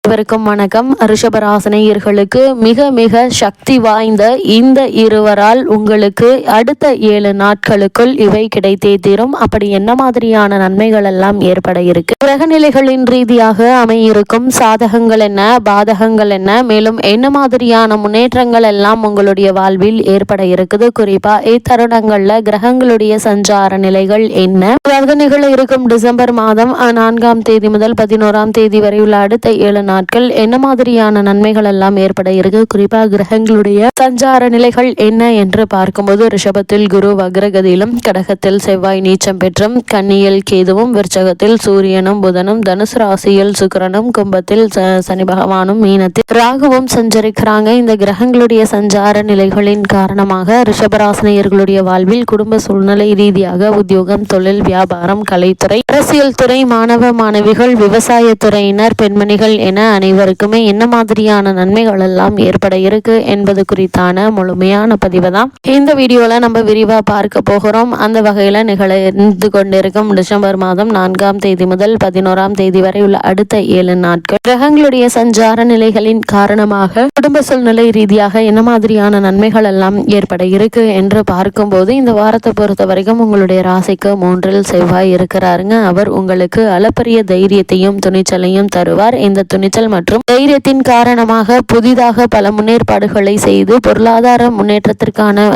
அனைவருக்கும் வணக்கம். ரிஷபராசினியர்களுக்கு மிக மிக சக்தி வாய்ந்த இந்த இருவரால் உங்களுக்கு அடுத்த 7 நாட்களுக்குள் இவை கிடைத்தே தீரும். அப்படி என்ன மாதிரியான நன்மைகள் எல்லாம் ஏற்பட இருக்கு, கிரகநிலைகளின் ரீதியாக அமையிருக்கும் சாதகங்கள் என்ன, பாதகங்கள் என்ன, மேலும் என்ன மாதிரியான முன்னேற்றங்கள் எல்லாம் உங்களுடைய வாழ்வில் ஏற்பட இருக்குது, குறிப்பா இத்தருணங்கள்ல கிரகங்களுடைய சஞ்சார நிலைகள் என்ன, அதாவது நிகழ இருக்கும் டிசம்பர் மாதம் 4ஆம் தேதி முதல் 11ஆம் தேதி வரை உள்ள அடுத்த 7 நாட்கள் என்ன மாதிரியான நன்மைகள் எல்லாம் ஏற்பட இருக்கு, குறிப்பாக கிரகங்களுடைய சஞ்சார நிலைகள் என்ன என்று பார்க்கும்போது ரிஷபத்தில் குரு வக்ரகதியிலும், கடகத்தில் செவ்வாய் நீச்சம் பெற்றும், கன்னியில் கேதுவும், விருச்சகத்தில் சூரியனும் புதனும், தனுசு ராசியில் சுக்கிரனும், கும்பத்தில் சனி பகவானும், மீனத்தில் ராகுவும் சஞ்சரிக்கிறாங்க. இந்த கிரகங்களுடைய சஞ்சார நிலைகளின் காரணமாக ரிஷபராசினியர்களுடைய வாழ்வில் குடும்ப சூழ்நிலை ரீதியாக உத்தியோகம், தொழில், வியாபாரம், கலைத்துறை, அரசியல் துறை, மாணவ மாணவிகள், விவசாய துறையினர், பெண்மணிகள் என அனைவருக்குமே என்ன மாதிரியான நன்மைகள் எல்லாம் ஏற்பட இருக்கு என்பது குறித்தான முழுமையான பதிவை தான் இந்த வீடியோல நம்ம விரிவா பார்க்க போகிறோம். அந்த வகையில நிகழ்ந்து கொண்டிருக்கும் டிசம்பர் மாதம் 4ஆம் தேதி முதல் 11ஆம் தேதி வரை உள்ள அடுத்த 7 நாட்கள் கிரகங்களுடைய சஞ்சார நிலைகளின் காரணமாக குடும்ப சூழ்நிலை ரீதியாக என்ன மாதிரியான நன்மைகள் எல்லாம் ஏற்பட இருக்கு என்று பார்க்கும்போது, இந்த வாரத்தை பொறுத்த வரைக்கும் உங்களுடைய ராசிக்கு 3இல் செவ்வாய் இருக்கிறாருங்க. அவர் உங்களுக்கு அளப்பரிய தைரியத்தையும் துணிச்சலையும் தருவார். இந்த துணிச்சல் மற்றும் தைரியத்தின் காரணமாக புதிதாக பல முன்னேற்பாடுகளை செய்து பொருளாதார முன்னேற்றத்திற்கான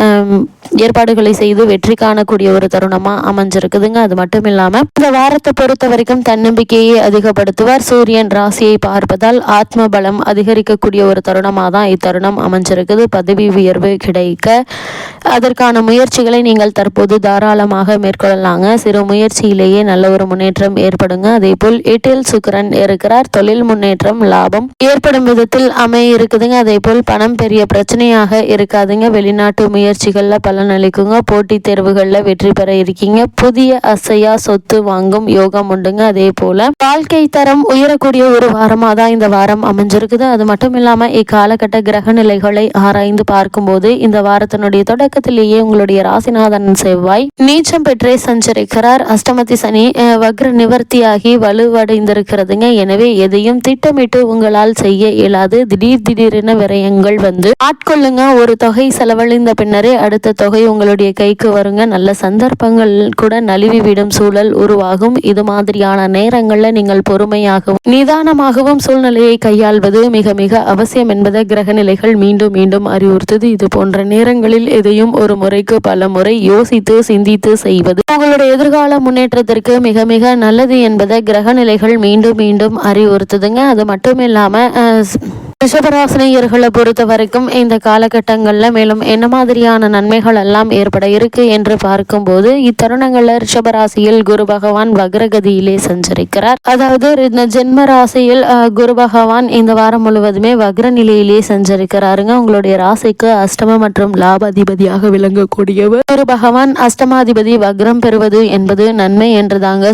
ஏற்பாடுகளை செய்து வெற்றி காணக்கூடிய ஒரு தருணமா அமைஞ்சிருக்குதுங்க. அது மட்டும் இல்லாம இந்த வாரத்தை பொறுத்த வரைக்கும் தன்னம்பிக்கையை அதிகப்படுத்துவார். சூரியன் ராசியை பார்ப்பதால் ஆத்ம பலம் அதிகரிக்கக்கூடிய ஒரு தருணமா தான் இத்தருணம் அமைஞ்சிருக்குது. பதவி உயர்வு கிடைக்க அதற்கான முயற்சிகளை நீங்கள் தற்போது தாராளமாக மேற்கொள்ளலாங்க. சிறு முயற்சியிலேயே நல்ல ஒரு முன்னேற்றம் ஏற்படுங்க. அதே போல் 8இல் சுக்கிரன் இருக்கிறார். தொழில் முன்னேற்றம், லாபம் ஏற்படும் விதத்தில் அமைய இருக்குதுங்க. அதே போல் பணம் பெரிய பிரச்சனையாக இருக்காதுங்க. வெளிநாட்டு முயற்சிகள்ல பலன் அளிக்குங்க. போட்டித் தேர்வுகள்ல வெற்றி பெற இருக்கீங்க. புதிய அசையா சொத்து வாங்கும் யோகம் உண்டுங்க. அதே போல வாழ்க்கை தரம் உயரக்கூடிய ஒரு வாரமா தான் இந்த வாரம் அமைஞ்சிருக்குது. அது மட்டும் இல்லாம இக்காலகட்ட கிரக நிலைகளை ஆராய்ந்து பார்க்கும்போது இந்த வாரத்தினுடைய தொடக்கத்திலேயே உங்களுடைய ராசிநாதன் செவ்வாய் நீச்சம் பெற்றே சஞ்சரிக்கிறார். அஷ்டமதி சனி வக்ர நிவர்த்தியாகி வலுவடைந்திருக்கிறதுங்க. எனவே எதையும் திட்டமிட்டு உங்களால் செய்ய இயலாது. திடீரென விரயங்கள் வந்து ஆட்கொள்ளுங்க. ஒரு தொகை செலவழிந்த பின்னரே அடுத்த தொகை உங்களுடைய கைக்கு வருங்க. நல்ல சந்தர்ப்பங்கள் கூட நழுவி விடும் சூழல் உருவாகும். இது மாதிரியான நேரங்கள்ல நீங்கள் பொறுமையாகவும் நிதானமாகவும் சூழ்நிலையை கையாள்வது மிக மிக அவசியம் என்பதை கிரகநிலைகள் மீண்டும் மீண்டும் அறிவுறுத்துது. இது போன்ற நேரங்களில் எதையும் ஒரு முறைக்கு பல முறை யோசித்து சிந்தித்து செய்வது உங்களுடைய எதிர்கால முன்னேற்றத்திற்கு மிக மிக நல்லது என்பதை கிரகநிலைகள் மீண்டும் மீண்டும் அறிவுறுத்துதுங்க. அது மட்டும் இல்லாம ரிஷபராசினியர்களை பொறுத்த வரைக்கும் இந்த காலகட்டங்களில் மேலும் என்ன மாதிரியான நன்மைகள் எல்லாம் ஏற்பட இருக்கு என்று பார்க்கும்போது, இத்தருணங்கள்ல ரிஷபராசியில் குரு பகவான் வக்ரகதியிலே சஞ்சரிக்கிறார். அதாவது ஜென்ம ராசியில் குரு பகவான் இந்த வாரம் முழுவதுமே வக்ர நிலையிலே சஞ்சரிக்கிறாருங்க. உங்களுடைய ராசிக்கு அஷ்டம மற்றும் லாபாதிபதியாக விளங்கக்கூடியவர் குரு பகவான். அஷ்டமாதிபதி வக்ரம் பெறுவது என்பது நன்மை என்று தாங்க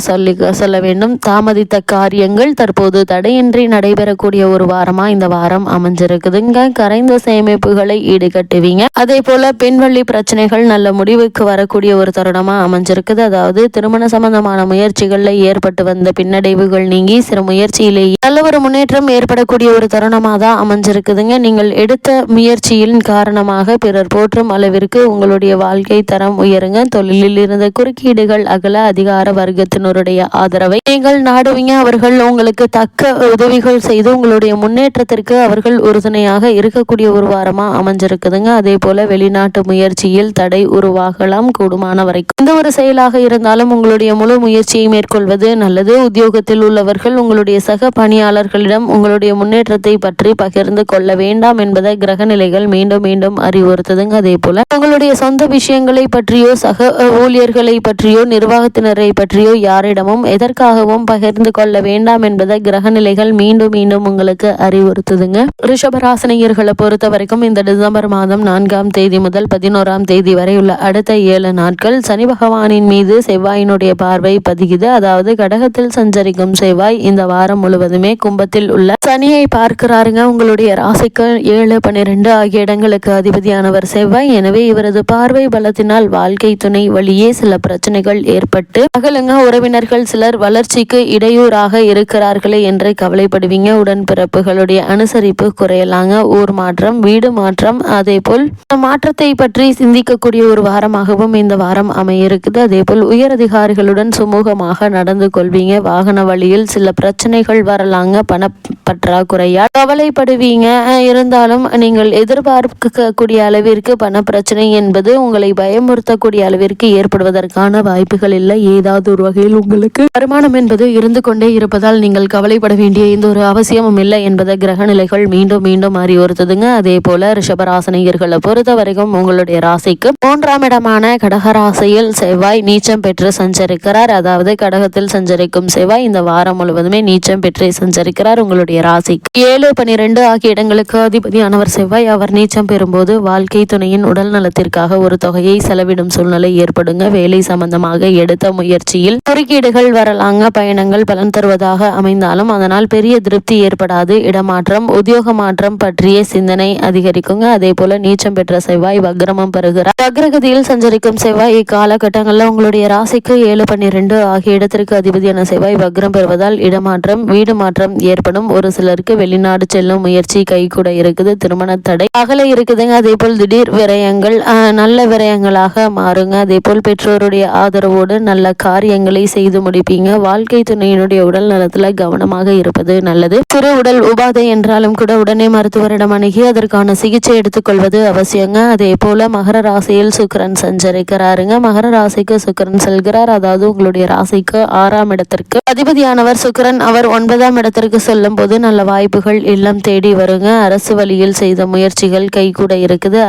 சொல்ல வேண்டும். தாமதித்த காரியங்கள் தற்போது தடையின்றி நடைபெறக்கூடிய ஒரு வாரமா இந்த வாரம் அமைஞ்சிருக்குதுங்க. கரைந்த சேமிப்புகளை ஈடுகட்டுவீங்க. அதே போல பெண்வள்ளி பிரச்சனைகள் நல்ல முடிவுக்கு வரக்கூடிய ஒரு தருணமா அமைஞ்சிருக்குது. அதாவது திருமண சம்பந்தமான முயற்சிகள்ல ஏற்பட்டு வந்த பின்னடைவுகள் நீங்கி சிறு முயற்சியிலேயே நல்ல ஒரு முன்னேற்றம் ஏற்படக்கூடிய ஒரு தருணமா தான் அமைஞ்சிருக்குதுங்க. நீங்கள் எடுத்த முயற்சியின் காரணமாக பிறர் போற்றும் அளவிற்கு உங்களுடைய வாழ்க்கை தரம் உயருங்க. தொழிலில் இருந்த குறுக்கீடுகள் அகல. அதிகார வர்க்கத்தினருடைய ஆதரவை நீங்கள் நாடுவீங்க. அவர்கள் உங்களுக்கு தக்க உதவிகள் செய்து உங்களுடைய முன்னேற்றத்திற்கு அவர்கள் உறுதுணையாக இருக்கக்கூடிய ஒரு வாரமா அமைஞ்சிருக்குதுங்க. அதே போல வெளிநாட்டு முயற்சியில் தடை உருவாகலாம். கூடுமான வரைக்கும் எந்த ஒரு செயலாக இருந்தாலும் உங்களுடைய முழு முயற்சியை மேற்கொள்வது நல்லது. உத்தியோகத்தில் உள்ளவர்கள் உங்களுடைய சக பணியாளர்களிடம் உங்களுடைய முன்னேற்றத்தை பற்றி பகிர்ந்து கொள்ள வேண்டாம் என்பதை கிரகநிலைகள் மீண்டும் மீண்டும் அறிவுறுத்துதுங்க. அதே போல உங்களுடைய சொந்த விஷயங்களை பற்றியோ சக ஊழியர்களை பற்றியோ நிர்வாகத்தினரை பற்றியோ யாரிடமும் எதற்காகவும் பகிர்ந்து கொள்ள வேண்டாம் என்பதை கிரகநிலைகள் மீண்டும் மீண்டும் உங்களுக்கு அறிவுறுத்துதுங்க. வழிபடுங்க. ரிஷபராசினியர்களை பொறுத்த வரைக்கும் இந்த டிசம்பர் மாதம் 4ஆம் தேதி முதல் 11ஆம் தேதி வரை உள்ள அடுத்த 7 நாட்கள் சனி பகவானின் மீது செவ்வாயினுடைய பார்வை பதிக்குது. அதாவது கடகத்தில் சஞ்சரிக்கும் செவ்வாய் இந்த வாரம் முழுவதுமே கும்பத்தில் உள்ள சனியை பார்க்கிறாருங்க. உங்களுடைய ராசிக்கு 7, 12 ஆகிய இடங்களுக்கு அதிபதியானவர் செவ்வாய். எனவே இவரது பார்வை பலத்தினால் வாழ்க்கை துணை வழியே சில பிரச்சனைகள் ஏற்பட்டு அகலுங்க. உறவினர்கள் சிலர் வளர்ச்சிக்கு இடையூறாக இருக்கிறார்களே என்று கவலைப்படுவீங்க. உடன்பிறப்புகளுடைய அனுசரிப்பு குறையலாங்க. ஊர் மாற்றம், வீடு மாற்றம், அதே போல் மாற்றத்தை பற்றி சிந்திக்கக்கூடிய ஒரு வாரமாகவும் இந்த வாரம் அமையிருக்குது. அதே போல் உயரதிகாரிகளுடன் சுமூகமாக நடந்து கொள்வீங்க. வாகன வழியில் சில பிரச்சனைகள் வரலாங்க. பண பற்றாக்குறையால் கவலைப்படுவீங்க. இருந்தாலும் நீங்கள் எதிர்பார்க்கக்கூடிய அளவிற்கு பண பிரச்சனை என்பது உங்களை பயமுறுத்தக்கூடிய அளவிற்கு ஏற்படுவதற்கான வாய்ப்புகள் இல்லை. ஏதாவது ஒரு வகையில் உங்களுக்கு வருமானம் என்பது இருந்து கொண்டே இருப்பதால் நீங்கள் கவலைப்பட வேண்டிய எந்த ஒரு அவசியமும் இல்லை என்பதை கிரக நிலைகள் மீண்டும் மீண்டும் அறிவுறுத்துதுங்க. அதே போல ரிஷபராசினியர்களை பொறுத்த வரைக்கும் உங்களுடைய ராசிக்கு 3ஆம் இடமான கடகராசியில் செவ்வாய் நீச்சம் பெற்று சஞ்சரிக்கிறார். அதாவது கடகத்தில் சஞ்சரிக்கும் செவ்வாய் இந்த வாரம் முழுவதுமே நீச்சம் பெற்று சஞ்சரிக்கிறார். உங்களுடைய ராசிக்கு 7, 12 ஆகிய இடங்களுக்கு அதிபதியானவர் செவ்வாய். அவர் நீச்சம் பெறும்போது வாழ்க்கை துணையின் உடல் நலத்திற்காக ஒரு தொகையை செலவிடும் சூழ்நிலை ஏற்படுங்க. வேலை சம்பந்தமாக எடுத்த முயற்சியில் குறுக்கீடுகள் வரலாங்க. பயணங்கள் பலன் தருவதாக அமைந்தாலும் அதனால் பெரிய திருப்தி ஏற்படாது. இடமாற்றம், உத்தியோக மாற்றம் பற்றிய சிந்தனை அதிகரிக்குங்க. அதே போல நீச்சம் பெற்ற செவ்வாய் வக்ரமம் பெறுகிறார். வக்ரகதியில் சஞ்சரிக்கும் செவ்வாய் இக்காலகட்டங்களில் உங்களுடைய ராசிக்கு 7, 12 ஆகிய இடத்திற்கு அதிபதியான செவ்வாய் வக்ரம் பெறுவதால் இடமாற்றம், வீடு மாற்றம் ஏற்படும். ஒரு சிலருக்கு வெளிநாடு செல்லும் முயற்சி கை கூட இருக்குது. திருமண தடை அகல இருக்குதுங்க. அதே போல் திடீர் விரயங்கள் நல்ல விரயங்களாக மாறுங்க. அதே போல் பெற்றோருடைய ஆதரவோடு நல்ல காரியங்களை செய்து முடிப்பீங்க. வாழ்க்கை துணையினுடைய உடல் நலத்துல கவனமாக இருப்பது நல்லது. சிறு உடல் உபாதை என்றாலும் கூட உடனே மருத்துவரிடம் அணுகி அதற்கான சிகிச்சை எடுத்துக்கொள்வது அவசியங்க. அதே போல மகர ராசியில் சுக்கிரன் சஞ்சரிக்கிறாருங்க. மகர ராசிக்கு சுக்கிரன் செல்கிறார். அதாவது உங்களுடைய ராசிக்கு 6ஆம் இடத்திற்கு அதிபதியானவர் சுக்கிரன். அவர் 9ஆம் இடத்திற்கு செல்லும் போது நல்ல வாய்ப்புகள் இல்லம் தேடி வருங்க. அரசு வழியில் செய்த முயற்சிகள் கை கூட இருக்குது.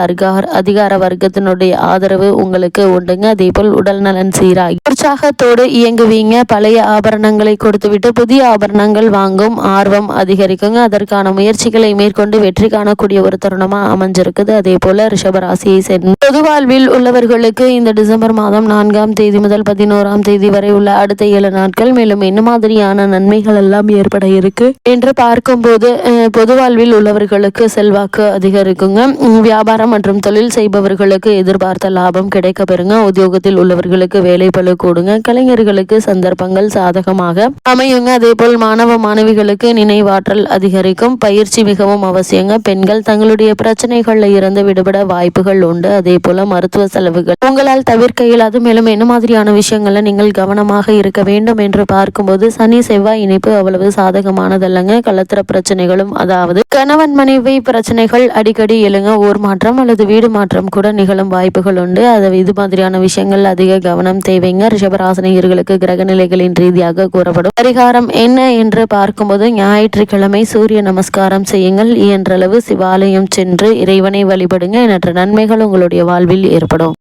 அதிகார வர்க்கத்தினுடைய ஆதரவு உங்களுக்கு உண்டுங்க. அதே போல் உடல் நலன் சீராகி உற்சாகத்தோடு இயங்குவீங்க. பழைய ஆபரணங்களை கொடுத்துவிட்டு புதிய ஆபரணங்கள் வாங்கும் ஆர்வம் அதிகரிக்குங்க. அதற்கான முயற்சிகளை மேற்கொண்டு வெற்றி காணக்கூடிய ஒரு தருணமா அமைஞ்சிருக்குது. அதே போல ரிஷபராசியை சேர்ந்த பொது வாழ்வில் உள்ளவர்களுக்கு இந்த டிசம்பர் மாதம் 4ஆம் தேதி முதல் 11ஆம் தேதி வரை உள்ள அடுத்த 7 நாட்கள் மேலும் என்ன மாதிரியான நன்மைகள் எல்லாம் ஏற்பட இருக்கு என்று பார்க்கும்போது பொது வாழ்வில் உள்ளவர்களுக்கு செல்வாக்கு அதிகரிக்குங்க. வியாபாரம் மற்றும் தொழில் செய்பவர்களுக்கு எதிர்பார்த்த லாபம் கிடைக்க பெறுங்க. உத்தியோகத்தில் உள்ளவர்களுக்கு வேலை பளு கூடுங்க. கலைஞர்களுக்கு சந்தர்ப்பங்கள் சாதகமாக அமையுங்க. அதே போல் மாணவ மாணவிகளுக்கு நினைவாற்றல் அதிகரிக்கும். பயிற்சி மிகவும் அவசியங்க. பெண்கள் தங்களுடைய பிரச்சனைகள்ல இருந்து விடுபட வாய்ப்புகள் உண்டு. அதே போல மருத்துவ செலவுகள் உங்களால் தவிர்க்க இயலாது. மேலும் என்ன மாதிரியான விஷயங்கள்ல நீங்கள் கவனமாக இருக்க வேண்டும் என்று பார்க்கும்போது சனி செவ்வாய் இணைப்பு அவ்வளவு சாதகமானதல்லங்க. கலத்திர பிரச்சனைகளும் அதாவது கணவன் மனைவி பிரச்சனைகள் அடிக்கடி எழுங்க. ஊர் மாற்றம் அல்லது வீடு மாற்றம் கூட நிகழும் வாய்ப்புகள் உண்டு. இது மாதிரியான விஷயங்கள் அதிக கவனம் தேவைங்க. ரிஷபராசினியர்களுக்கு கிரக நிலைகளின் ரீதியாக கூறப்படும் பரிகாரம் என்ன என்று பார்க்கும்போது ஞாயிற்றுக்கிழமை சூரிய நமஸ்காரம் செய்யுங்கள். இயன்றளவு சிவாலயம் சென்று இறைவனை வழிபடுங்க. எண்ணற்ற நன்மைகள் உங்களுடைய வாழ்வில் ஏற்படும்.